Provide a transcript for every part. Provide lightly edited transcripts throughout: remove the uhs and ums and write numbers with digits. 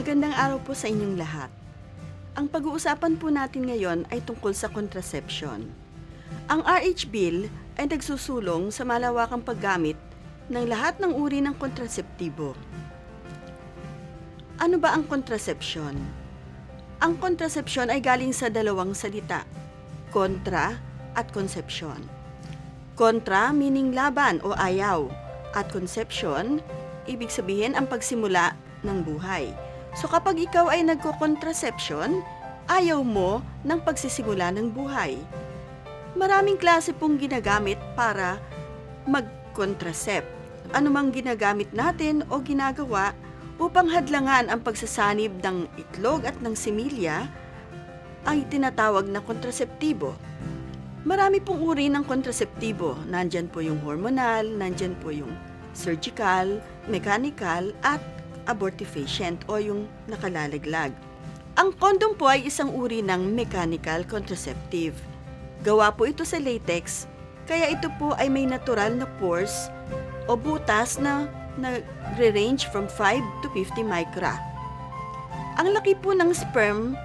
Magandang araw po sa inyong lahat. Ang pag-uusapan po natin ngayon ay tungkol sa contraception. Ang RH Bill ay nagsusulong sa malawakang paggamit ng lahat ng uri ng kontraseptibo. Ano ba ang contraception? Ang contraception ay galing sa dalawang salita, kontra at conception. Kontra meaning laban o ayaw, at conception, ibig sabihin ang pagsimula ng buhay. So kapag ikaw ay nagko-contraception, ayaw mo ng pagsisimula ng buhay. Maraming klase pong ginagamit para mag-contracept. Ano mang ginagamit natin o ginagawa upang hadlangan ang pagsasanib ng itlog at ng similya ang tinatawag na kontraseptibo. Marami pong uri ng kontraseptibo. Nandyan po yung hormonal, nandyan po yung surgical, mechanical, at abortifacient o yung nakalalaglag. Ang kondom po ay isang uri ng mechanical contraceptive. Gawa po ito sa latex, kaya ito po ay may natural na pores o butas na nagre-range from 5 to 50 micra. Ang laki po ng sperm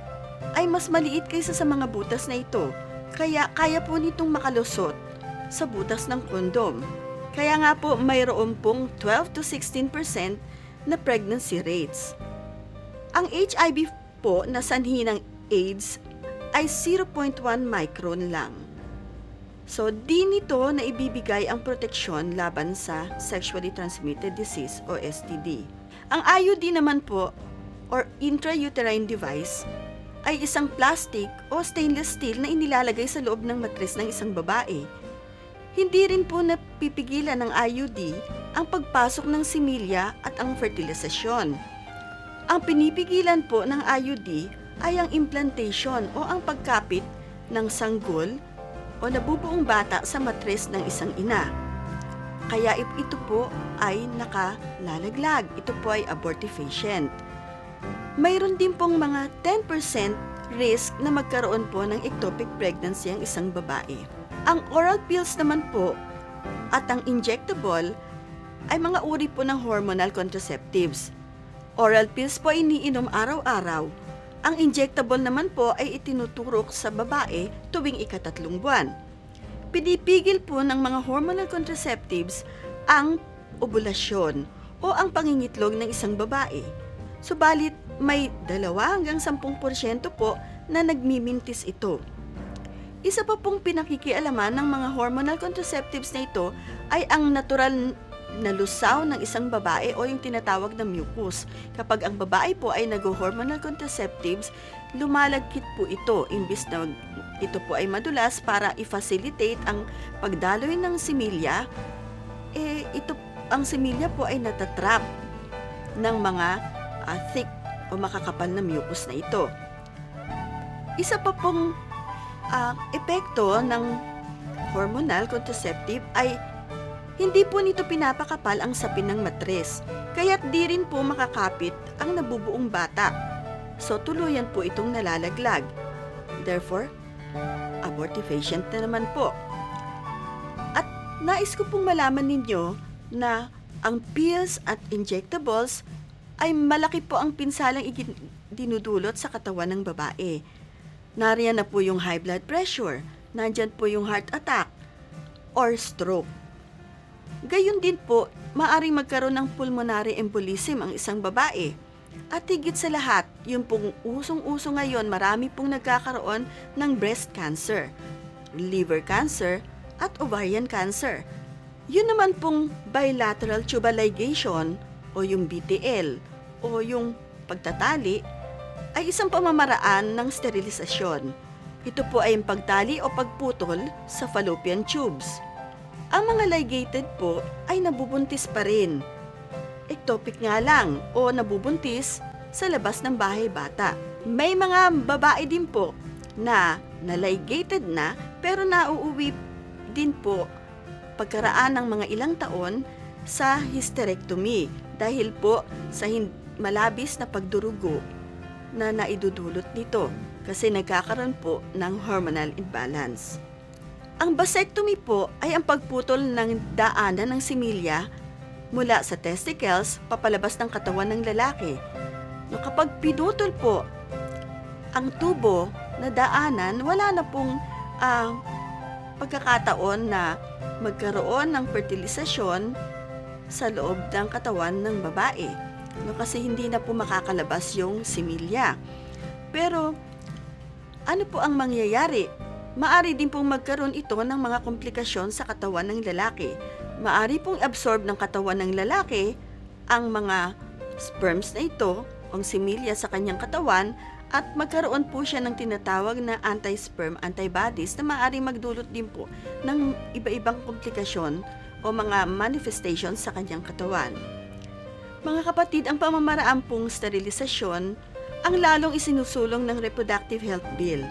ay mas maliit kaysa sa mga butas na ito, kaya kaya po nitong makalusot sa butas ng kondom. Kaya nga po mayroon pong 12 to 16% na pregnancy rates. Ang HIV po na sanhi ng AIDS ay 0.1 micron lang. So, di nito na ibibigay ang proteksyon laban sa sexually transmitted disease o STD. Ang IUD naman po, or intrauterine device, ay isang plastic o stainless steel na inilalagay sa loob ng matris ng isang babae. Hindi rin po napipigilan ng IUD ang pagpasok ng similya at ang fertilisasyon. Ang pinipigilan po ng IUD ay ang implantation o ang pagkapit ng sanggol o nabubuong bata sa matris ng isang ina. Kaya ito po ay nakalalaglag. Ito po ay abortifacient. Mayroon din pong mga 10% risk na magkaroon po ng ectopic pregnancy ang isang babae. Ang oral pills naman po at ang injectable ay mga uri po ng hormonal contraceptives. Oral pills po ay iniinom araw-araw. Ang injectable naman po ay itinuturok sa babae tuwing ika-3 buwan. Pinipigil po ng mga hormonal contraceptives ang ovulasyon o ang pangingitlog ng isang babae. Subalit may 2 hanggang 10% po na nagmimintis ito. Isa pa pong pinakikialaman ng mga hormonal contraceptives na ito ay ang natural na lusaw ng isang babae o yung tinatawag na mucus. Kapag ang babae po ay nag-hormonal contraceptives, lumalagkit po ito imbis na ito po ay madulas para i-facilitate ang pagdaloy ng similya. Ang similya po ay natatrap ng mga thick o makakapal na mucus na ito. Isa pa pong epekto ng hormonal contraceptive ay hindi po nito pinapakapal ang sapin ng matris, kaya't di rin po makakapit ang nabubuong bata. So tuluyan po itong nalalaglag. Therefore, abortifacient na naman po. At nais ko pong malaman ninyo na ang pills at injectables ay malaki po ang pinsalang dinudulot sa katawan ng babae. Nariyan na po yung high blood pressure, nandyan po yung heart attack or stroke. Gayun din po, maaring magkaroon ng pulmonary embolism ang isang babae. At higit sa lahat, yung pong usong-uso ngayon, marami pong nagkakaroon ng breast cancer, liver cancer, at ovarian cancer. Yun naman pong bilateral tubal ligation o yung BTL o yung pagtatali ay isang pamamaraan ng sterilisasyon. Ito po ay ang pagtali o pagputol sa fallopian tubes. Ang mga ligated po ay nabubuntis pa rin. Ectopic nga lang o nabubuntis sa labas ng bahay bata. May mga babae din po na ligated na pero nauuwi din po pagkaraan ng mga ilang taon sa hysterectomy dahil po sa malabis na pagdurugo na naidudulot nito kasi nagkakaroon po ng hormonal imbalance. Ang vasectomy po ay ang pagputol ng daanan ng similya mula sa testicles papalabas ng katawan ng lalaki. No, kapag pinutol po ang tubo na daanan, wala na pong pagkakataon na magkaroon ng fertilisasyon sa loob ng katawan ng babae. No, kasi hindi na po makakalabas yung similya. Pero ano po ang mangyayari? Maari din pong magkaroon ito ng mga komplikasyon sa katawan ng lalaki. Maari pong absorb ng katawan ng lalaki ang mga sperms na ito, ang similya sa kanyang katawan, at magkaroon po siya ng tinatawag na anti-sperm antibodies na maaaring magdulot din po ng iba-ibang komplikasyon o mga manifestations sa kanyang katawan. Mga kapatid, ang pamamaraan pong sterilisasyon ang lalong isinusulong ng Reproductive Health Bill.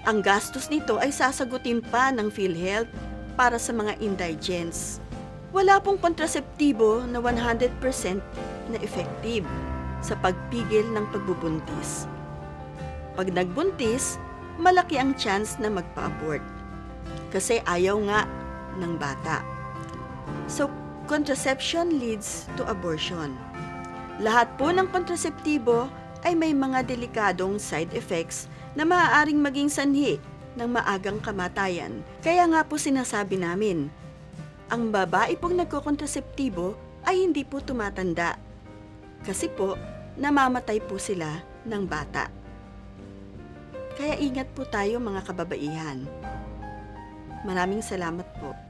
Ang gastos nito ay sasagutin pa ng PhilHealth para sa mga indigents. Wala pong kontraseptibo na 100% na effective sa pagpigil ng pagbubuntis. Pag nagbuntis, malaki ang chance na magpa-abort kasi ayaw nga ng bata. So, contraception leads to abortion. Lahat po ng kontraseptibo ay may mga delikadong side effects na maaaring maging sanhi ng maagang kamatayan. Kaya nga po sinasabi namin, ang babae pong nagkokontraseptibo ay hindi po tumatanda. Kasi po, namamatay po sila ng bata. Kaya ingat po tayo mga kababaihan. Maraming salamat po.